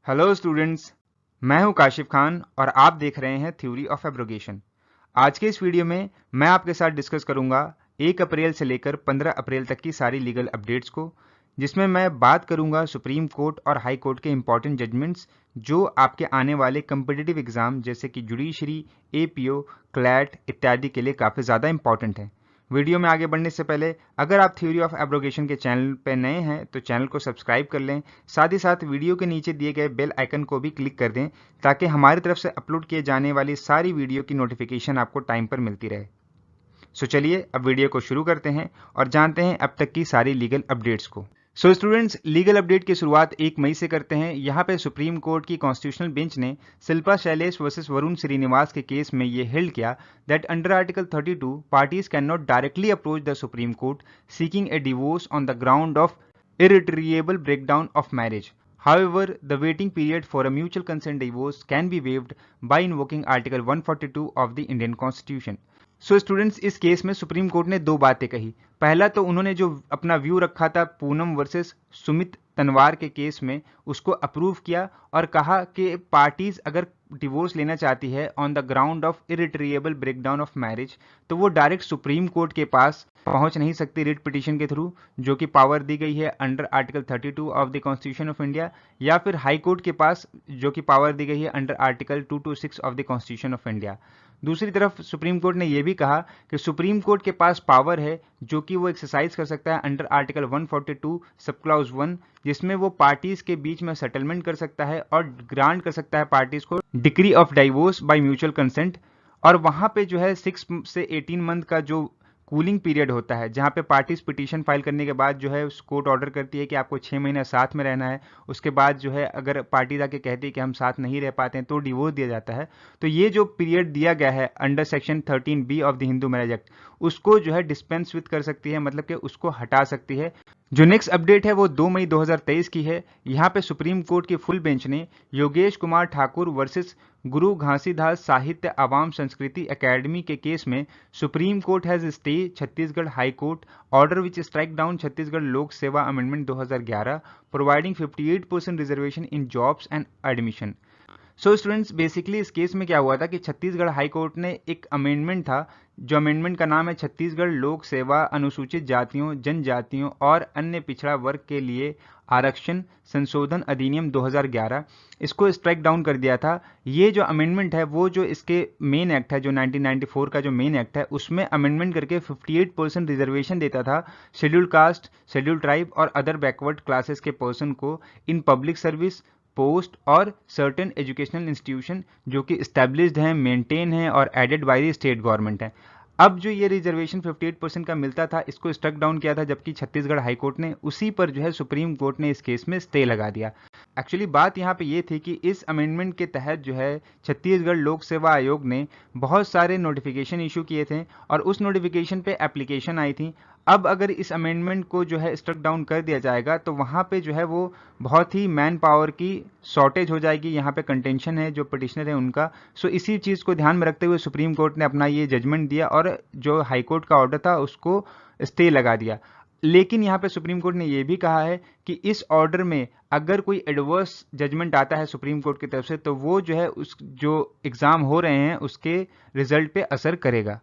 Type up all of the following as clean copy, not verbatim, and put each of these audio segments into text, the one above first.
Hello students. मैं हूं काशिफ खान और आप देख रहे हैं थ्योरी ऑफ एब्रोगेशन। आज के इस वीडियो में मैं आपके साथ डिस्कस करूंगा 1 अप्रैल से लेकर 15 अप्रैल तक की सारी लीगल अपडेट्स को, जिसमें मैं बात करूंगा सुप्रीम कोर्ट और हाई कोर्ट के इंपॉर्टेंट जजमेंट्स जो आपके आने वाले कम्पिटिटिव एग्जाम जैसे कि जुडिशरी, एपीओ, क्लैट इत्यादि के लिए काफ़ी ज़्यादा इंपॉर्टेंट है। वीडियो में आगे बढ़ने से पहले अगर आप थ्योरी ऑफ एब्रोगेशन के चैनल पर नए हैं तो चैनल को सब्सक्राइब कर लें। साथ ही साथ वीडियो के नीचे दिए गए बेल आइकन को भी क्लिक कर दें ताकि हमारी तरफ से अपलोड किए जाने वाली सारी वीडियो की नोटिफिकेशन आपको टाइम पर मिलती रहे। सो चलिए अब वीडियो को शुरू करते हैं और जानते हैं अब तक की सारी लीगल अपडेट्स को। सो स्टूडेंट्स, लीगल अपडेट की शुरुआत 1 मई से करते हैं। यहाँ पे सुप्रीम कोर्ट की कॉन्स्टिट्यूशनल बेंच ने शिल्पा शैलेश वर्सेस वरुण श्रीनिवास के केस में ये हेल्ड किया that under article 32 parties can not directly approach the supreme court seeking A divorce on the ground of irretrievable breakdown of marriage. However, the waiting period for a mutual consent divorce can be waived by invoking Article 142 of the Indian Constitution. So students, इस case में supreme court ने दो बातें कही। पहला तो उन्होंने जो अपना व्यू रखा था पूनम वर्सेस सुमित तनवार के केस में, उसको अप्रूव किया और कहा कि पार्टीज अगर डिवोर्स लेना चाहती है on the ground of irretrievable breakdown of marriage तो वो डायरेक्ट सुप्रीम कोर्ट के पास पहुंच नहीं सकती रिट पिटीशन के थ्रू, जो कि पावर दी गई है under article 32 of the constitution of India, या फिर हाई कोर्ट के पास जो कि पावर दी गई है under article 226 of the constitution of India. दूसरी तरफ सुप्रीम कोर्ट ने यह भी कहा कि सुप्रीम कोर्ट के पास पावर है जो कि वो एक्सरसाइज कर सकता है अंडर आर्टिकल 142 सब क्लॉज 1, जिसमें वो पार्टीज के बीच में सेटलमेंट कर सकता है और ग्रांट कर सकता है पार्टीज को decree of divorce by mutual consent. और वहां पे जो है 6 से 18 मंथ का जो कूलिंग पीरियड होता है, जहां पे पार्टीज पिटीशन फाइल करने के बाद जो है कोर्ट ऑर्डर करती है कि आपको 6 महीने साथ में रहना है। उसके बाद जो है अगर पार्टीज आके कहती है कि हम साथ नहीं रह पाते हैं तो डिवोर्स दिया जाता है। तो ये जो पीरियड दिया गया है under section 13B of the Hindu marriage act, उसको जो है डिस्पेंस विद कर सकती है, मतलब कि उसको हटा सकती है। जो नेक्स्ट अपडेट है वो 2 मई 2023 की है। यहाँ पे सुप्रीम कोर्ट की फुल बेंच ने योगेश कुमार ठाकुर वर्सेस गुरु घासीदास साहित्य आवाम संस्कृति एकेडमी के केस में supreme court has stay Chhattisgarh high court order which strike down Chhattisgarh लोक सेवा amendment 2011 providing 58% reservation in jobs and admission. So students, basically इस केस में क्या हुआ था कि छत्तीसगढ़ हाई कोर्ट ने एक अमेंडमेंट था, जो अमेंडमेंट का नाम है छत्तीसगढ़ लोक सेवा अनुसूचित जातियों, जनजातियों और अन्य पिछड़ा वर्ग के लिए आरक्षण संशोधन अधिनियम 2011, इसको स्ट्राइक डाउन कर दिया था। ये जो अमेंडमेंट है वो जो इसके मेन एक्ट है, जो 1994 का जो मेन एक्ट है, उसमें अमेंडमेंट करके 58% रिजर्वेशन देता था शेड्यूल्ड कास्ट, शेड्यूल्ड ट्राइब और अदर बैकवर्ड क्लासेस के पर्सन को इन पब्लिक सर्विस पोस्ट और सर्टेन एजुकेशनल इंस्टीट्यूशन जो कि स्टैब्लिश्ड हैं, मेंटेन हैं और aided by the state government है। अब जो ये रिजर्वेशन 58% का मिलता था, इसको स्ट्रक डाउन किया था, जबकि छत्तीसगढ़ हाई कोर्ट ने उसी पर जो है सुप्रीम कोर्ट ने इस केस में स्टे लगा दिया। एक्चुअली बात यहाँ पे ये थी कि इस अमेंडमेंट के तहत जो है छत्तीसगढ़ लोक सेवा आयोग ने बहुत सारे नोटिफिकेशन इशू किए थे और उस नोटिफिकेशन पे एप्लीकेशन आई थी। अब अगर इस अमेंडमेंट को जो है स्ट्रक डाउन कर दिया जाएगा तो वहाँ पे जो है वो बहुत ही मैन पावर की शॉर्टेज हो जाएगी। यहाँ पे कंटेंशन है जो पिटिशनर है उनका। सो इसी चीज़ को ध्यान में रखते हुए सुप्रीम कोर्ट ने अपना ये जजमेंट दिया और जो हाई कोर्ट का ऑर्डर था उसको स्टे लगा दिया। लेकिन यहाँ पे सुप्रीम कोर्ट ने यह भी कहा है कि इस ऑर्डर में अगर कोई एडवर्स जजमेंट आता है सुप्रीम कोर्ट की तरफ से तो वो जो है उस जो एग्जाम हो रहे हैं उसके रिजल्ट पे असर करेगा।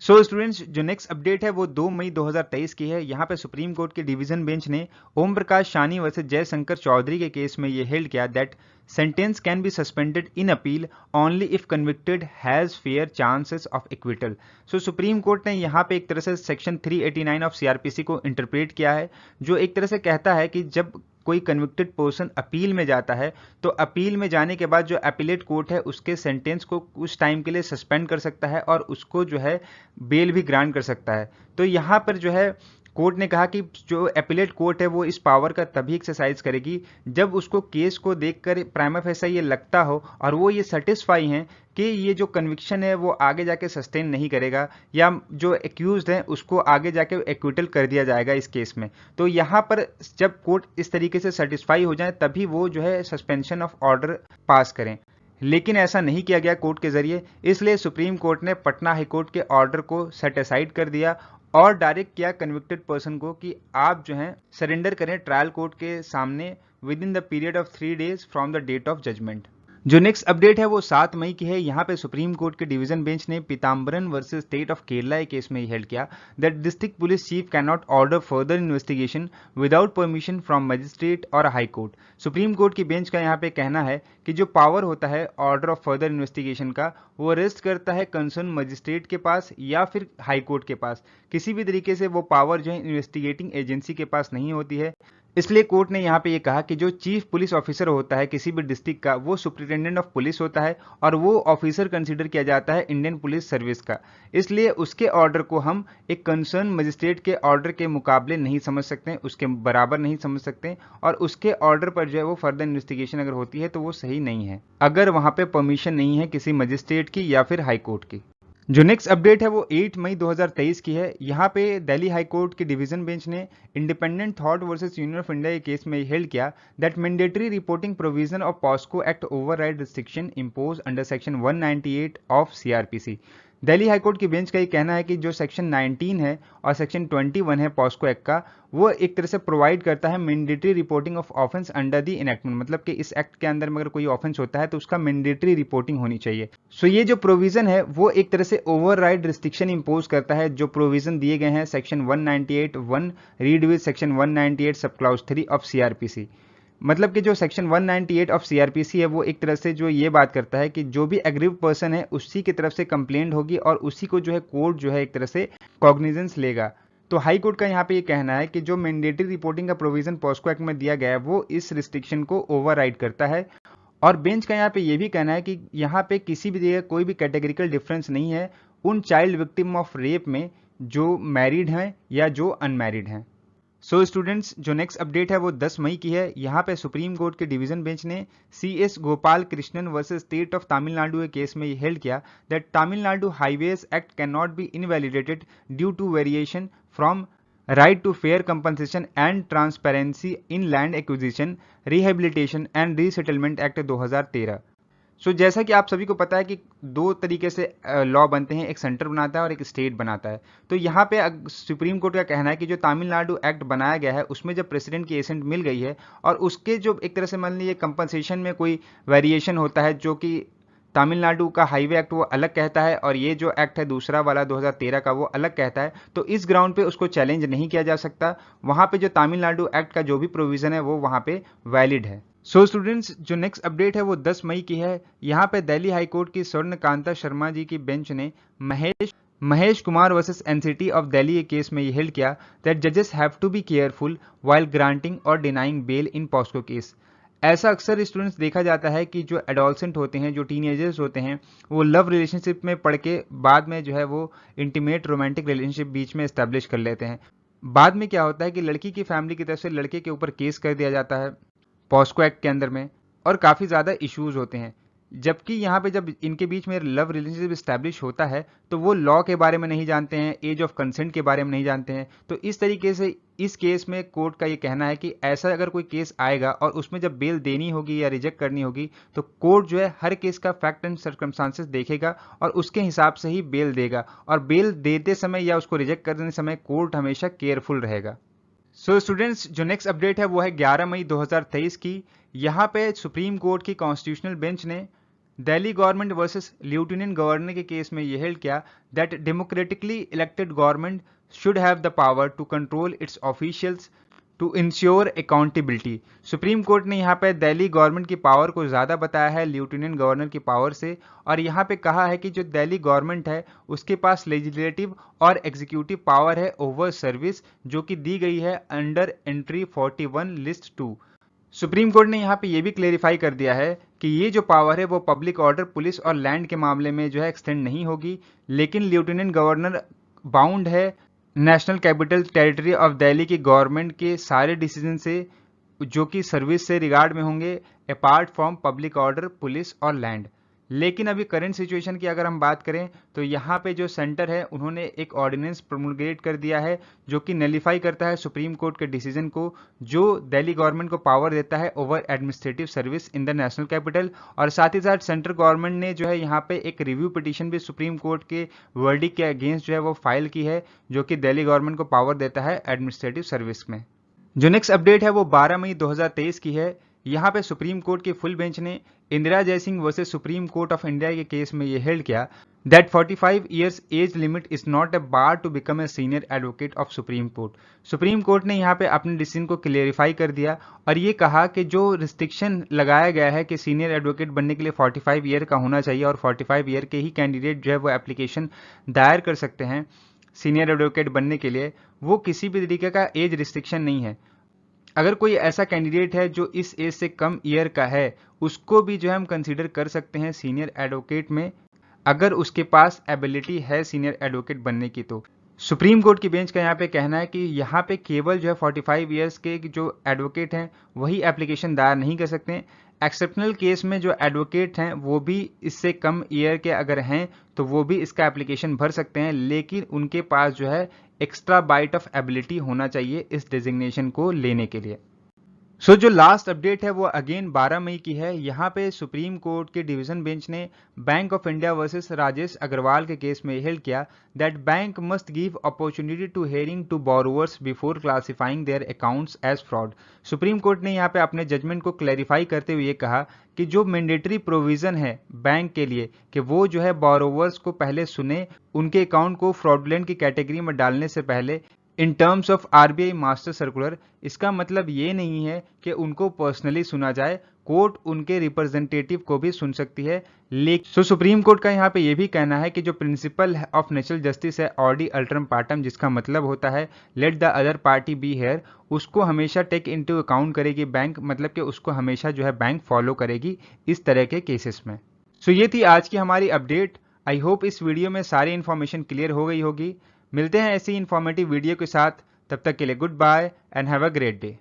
सो स्टूडेंट्स, जो नेक्स्ट अपडेट है वो 2 मई 2023 की है। यहाँ पे सुप्रीम कोर्ट की डिवीजन बेंच ने ओम प्रकाश शानी वर्सेस जयशंकर चौधरी के केस में ये हेल्ड किया that sentence can be suspended in appeal only if convicted has fair chances of acquittal. So supreme court ने यहाँ पे एक तरह से सेक्शन 389 ऑफ सीआरपीसी को इंटरप्रेट किया है, जो एक तरह से कहता है कि जब कोई कन्विक्टेड पर्सन अपील में जाता है तो अपील में जाने के बाद जो अपीलेट कोर्ट है उसके सेंटेंस को कुछ टाइम के लिए सस्पेंड कर सकता है और उसको जो है बेल भी ग्रांट कर सकता है। तो यहाँ पर जो है कोर्ट ने कहा कि जो अपीलेट कोर्ट है वो इस पावर का तभी एक्सरसाइज करेगी जब उसको केस को देखकर प्राइमा फेसा ये लगता हो और वो ये सेटिस्फाई हैं कि ये जो कन्विक्शन है वो आगे जाके सस्टेन नहीं करेगा या जो एक्यूज्ड है उसको आगे जाके एक्विटल कर दिया जाएगा इस केस में। तो यहाँ पर जब कोर्ट इस तरीके से सेटिस्फाई हो जाए तभी वो जो है सस्पेंशन ऑफ ऑर्डर पास करें, लेकिन ऐसा नहीं किया गया कोर्ट के जरिए। इसलिए सुप्रीम कोर्ट ने पटना हाईकोर्ट के ऑर्डर को सेट असाइड कर दिया और डायरेक्ट किया कन्विक्टेड पर्सन को कि आप जो हैं सरेंडर करें ट्रायल कोर्ट के सामने within the period of 3 days from the date of judgment. जो नेक्स्ट अपडेट है वो 7 मई की है। यहाँ पे सुप्रीम कोर्ट के डिवीजन बेंच ने Pitambaran versus state of Kerala एक केस में हेल्ड किया that district police chief can not order further investigation without permission from magistrate और हाई कोर्ट। सुप्रीम कोर्ट की बेंच का यहाँ पे कहना है कि जो पावर होता है ऑर्डर ऑफ फर्दर इन्वेस्टिगेशन का, वो रेस्ट करता है कंसर्न मजिस्ट्रेट के पास या फिर हाई कोर्ट के पास। किसी भी तरीके से वो पावर जो है इन्वेस्टिगेटिंग एजेंसी के पास नहीं होती है। इसलिए कोर्ट ने यहाँ पे ये कहा कि जो चीफ पुलिस ऑफिसर होता है किसी भी डिस्ट्रिक्ट का, वो सुप्रिटेंडेंट ऑफ पुलिस होता है और वो ऑफिसर कंसीडर किया जाता है इंडियन पुलिस सर्विस का। इसलिए उसके ऑर्डर को हम एक कंसर्न मजिस्ट्रेट के ऑर्डर के मुकाबले नहीं समझ सकते, उसके बराबर नहीं समझ सकते, और उसके ऑर्डर पर जो है वो फर्दर इन्वेस्टिगेशन अगर होती है तो वो सही नहीं है अगर वहाँ पे परमिशन नहीं है किसी मजिस्ट्रेट की या फिर हाई कोर्ट की। जो नेक्स्ट अपडेट है वो 8 मई 2023 की है। यहाँ पे दिल्ली हाई कोर्ट के डिवीजन बेंच ने independent thought versus union of India के केस में हेल्ड किया that mandatory reporting provision of POCSO act override restriction impose under section 198 of CrPC. Delhi high court की बेंच का ये कहना है कि जो सेक्शन 19 है और सेक्शन 21 है पॉस्को एक्ट का, वो एक तरह से प्रोवाइड करता है mandatory reporting of offence under the enactment. मतलब कि इस एक्ट के अंदर में अगर कोई ऑफेंस होता है तो उसका मैंडेटरी रिपोर्टिंग होनी चाहिए। सो ये जो प्रोविजन है वो एक तरह से ओवरराइड रिस्ट्रिक्शन इंपोज करता है जो प्रोविजन दिए गए हैं section 198(1) read with section 198 sub clause 3 of CrPC. मतलब कि जो सेक्शन 198 ऑफ सीआरपीसी है वो एक तरह से जो ये बात करता है कि जो भी एग्रीव पर्सन है उसी की तरफ से कंप्लेंट होगी और उसी को जो है कोर्ट जो है एक तरह से कॉग्निजेंस लेगा। तो हाई कोर्ट का यहाँ पे ये कहना है कि जो मैंडेटरी रिपोर्टिंग का प्रोविजन पॉस्को एक्ट में दिया गया है वो इस रिस्ट्रिक्शन को ओवरराइड करता है। और बेंच का यहाँ पे ये भी कहना है कि यहाँ पे किसी भी जगह कोई भी कैटेगरिकल डिफरेंस नहीं है उन चाइल्ड विक्टिम ऑफ रेप में जो मैरिड हैं या जो अनमैरिड हैं। सो स्टूडेंट्स, जो नेक्स्ट अपडेट है वो 10 मई की है। यहाँ पे सुप्रीम कोर्ट के डिवीजन बेंच ने CS Gopal Krishnan versus state of Tamil Nadu के केस में ये हेल्ड किया that Tamil Nadu highways act can not be invalidated due to variation from right to fair compensation and transparency in land acquisition rehabilitation and resettlement act 2013। So जैसा कि आप सभी को पता है कि दो तरीके से लॉ बनते हैं, एक सेंटर बनाता है और एक स्टेट बनाता है। तो यहाँ पे सुप्रीम कोर्ट का कहना है कि जो तमिलनाडु एक्ट बनाया गया है उसमें जब प्रेसिडेंट की एसेंट मिल गई है और उसके जो एक तरह से मान लीजिए कंपनसेशन में कोई वेरिएशन होता है जो कि तमिलनाडु का हाईवे एक्ट वो अलग कहता है और ये जो एक्ट है दूसरा वाला 2013 का वो अलग कहता है, तो इस ग्राउंड पे उसको चैलेंज नहीं किया जा सकता। वहाँ पे जो तमिलनाडु एक्ट का जो भी प्रोविजन है वो वहाँ पे वैलिड है। सो स्टूडेंट्स, जो नेक्स्ट अपडेट है वो 10 मई की है। यहाँ पे दिल्ली हाईकोर्ट की स्वर्णकांता शर्मा जी की बेंच ने Mahesh Kumar versus NCT of Delhi के केस में ये हेल्ड किया दैट जजेस have to be careful while granting और denying bail in POCSO case. ऐसा अक्सर स्टूडेंट्स देखा जाता है कि जो एडोलसेंट होते हैं, जो टीनेजर्स होते हैं, वो लव रिलेशनशिप में पढ़ के बाद में जो है वो इंटीमेट रोमांटिक रिलेशनशिप बीच में एस्टेब्लिश कर लेते हैं। बाद में क्या होता है कि लड़की की फैमिली की तरफ से लड़के के ऊपर केस कर दिया जाता है पॉस्को एक्ट के अंदर में और काफ़ी ज़्यादा इश्यूज होते हैं। जबकि यहाँ पे जब इनके बीच में लव रिलेशनशिप इस्टेब्लिश होता है तो वो लॉ के बारे में नहीं जानते हैं, एज ऑफ कंसेंट के बारे में नहीं जानते हैं। तो इस तरीके से इस केस में कोर्ट का ये कहना है कि ऐसा अगर कोई केस आएगा और उसमें जब बेल देनी होगी या रिजेक्ट करनी होगी तो कोर्ट जो है हर केस का फैक्ट एंड सर्कमस्टांसेस देखेगा और उसके हिसाब से ही बेल देगा। और बेल देते समय या उसको रिजेक्ट करने समय कोर्ट हमेशा केयरफुल रहेगा। सो स्टूडेंट्स, जो नेक्स्ट अपडेट है वो है 11 मई 2023 की। यहाँ पे सुप्रीम कोर्ट की कॉन्स्टिट्यूशनल बेंच ने Delhi government versus lieutenant governor के केस में यह हेल्ड किया that democratically elected government should have the power to control its officials to ensure accountability. Supreme court ने यहाँ पे दिल्ली गवर्नमेंट की पावर को ज़्यादा बताया है लेफ्टिनेंट गवर्नर की पावर से, और यहाँ पे कहा है कि जो दिल्ली गवर्नमेंट है उसके पास लेजिस्लेटिव और एग्जीक्यूटिव पावर है ओवर सर्विस जो कि दी गई है under entry 41 list 2। Supreme court ने यहाँ पे ये भी क्लेरिफाई कर दिया है कि ये जो पावर है वो पब्लिक ऑर्डर, पुलिस और लैंड के मामले में जो है एक्सटेंड नहीं होगी, लेकिन लेफ्टिनेंट गवर्नर बाउंड है national capital territory of Delhi की गवर्नमेंट के सारे डिसीजन से जो कि सर्विस से रिगार्ड में होंगे apart from public order, police और लैंड। लेकिन अभी करंट सिचुएशन की अगर हम बात करें तो यहाँ पे जो सेंटर है उन्होंने एक ऑर्डिनेंस प्रोमुलगेट कर दिया है जो कि नलीफाई करता है सुप्रीम कोर्ट के डिसीजन को, जो दिल्ली गवर्नमेंट को पावर देता है over administrative service in the national capital. और साथ ही साथ सेंट्रल गवर्नमेंट ने जो है यहाँ पे एक रिव्यू पिटीशन भी सुप्रीम कोर्ट के वर्डिक्ट के अगेंस्ट जो है वो फाइल की है जो कि दिल्ली गवर्नमेंट को पावर देता है एडमिनिस्ट्रेटिव सर्विस में। जो नेक्स्ट अपडेट है वो 12 मई 2023 की है। यहाँ पे सुप्रीम कोर्ट के फुल बेंच ने Indira Jaising versus supreme court of India के केस में ये हेल्ड किया that 45 years age limit is not a bar to become a senior advocate of supreme court. Supreme court ने यहाँ पे अपने डिसीजन को क्लियरिफाई कर दिया और ये कहा कि जो रिस्ट्रिक्शन लगाया गया है कि सीनियर एडवोकेट बनने के लिए 45 ईयर का होना चाहिए और 45 ईयर के ही कैंडिडेट जो है वो एप्लीकेशन दायर कर सकते हैं सीनियर एडवोकेट बनने के लिए, वो किसी भी तरीके का एज रिस्ट्रिक्शन नहीं है। अगर कोई ऐसा कैंडिडेट है जो इस एज से कम ईयर का है, उसको भी जो है हम कंसीडर कर सकते हैं सीनियर एडवोकेट में, अगर उसके पास एबिलिटी है सीनियर एडवोकेट बनने की। तो सुप्रीम कोर्ट की बेंच का यहाँ पे कहना है कि यहाँ पे केवल जो है 45 इयर्स के जो एडवोकेट हैं वही एप्लीकेशन दायर नहीं कर सकते हैं। एक्सेप्शनल केस में जो एडवोकेट हैं वो भी इससे कम ईयर के अगर हैं तो वो भी इसका एप्लीकेशन भर सकते हैं, लेकिन उनके पास जो है एक्स्ट्रा बाइट ऑफ एबिलिटी होना चाहिए इस डेजिग्नेशन को लेने के लिए। जो लास्ट अपडेट है वो अगेन 12 मई की है। यहाँ पे सुप्रीम कोर्ट के डिवीजन बेंच ने bank of India versus Rajesh Agarwal के केस में हेल्ड किया that bank must give opportunity to hearing to borrowers before classifying their accounts as fraud. Supreme court ने यहाँ पे अपने जजमेंट को क्लैरिफाई करते हुए कहा कि जो मैंडेटरी प्रोविजन है बैंक के लिए कि वो जो है बोरोवर्स को पहले सुने, उनके अकाउंट को फ्रॉडुलेंट की कैटेगरी में डालने से पहले in terms of RBI master circular. इसका मतलब ये नहीं है कि उनको पर्सनली सुना जाए, कोर्ट उनके रिप्रेजेंटेटिव को भी सुन सकती है। लेकिन सुप्रीम कोर्ट का यहाँ पे ये भी कहना है कि जो प्रिंसिपल ऑफ नेचुरल जस्टिस है ऑडी अल्टरम पार्टम, जिसका मतलब होता है let the other party be here, उसको हमेशा टेक इनटू अकाउंट करेगी बैंक, मतलब कि उसको हमेशा जो है बैंक फॉलो करेगी इस तरह के केसेस में। ये थी आज की हमारी अपडेट। आई होप इस वीडियो में सारी इन्फॉर्मेशन क्लियर हो गई होगी। मिलते हैं ऐसी इन्फॉर्मेटिव वीडियो के साथ, तब तक के लिए goodbye and have a great day.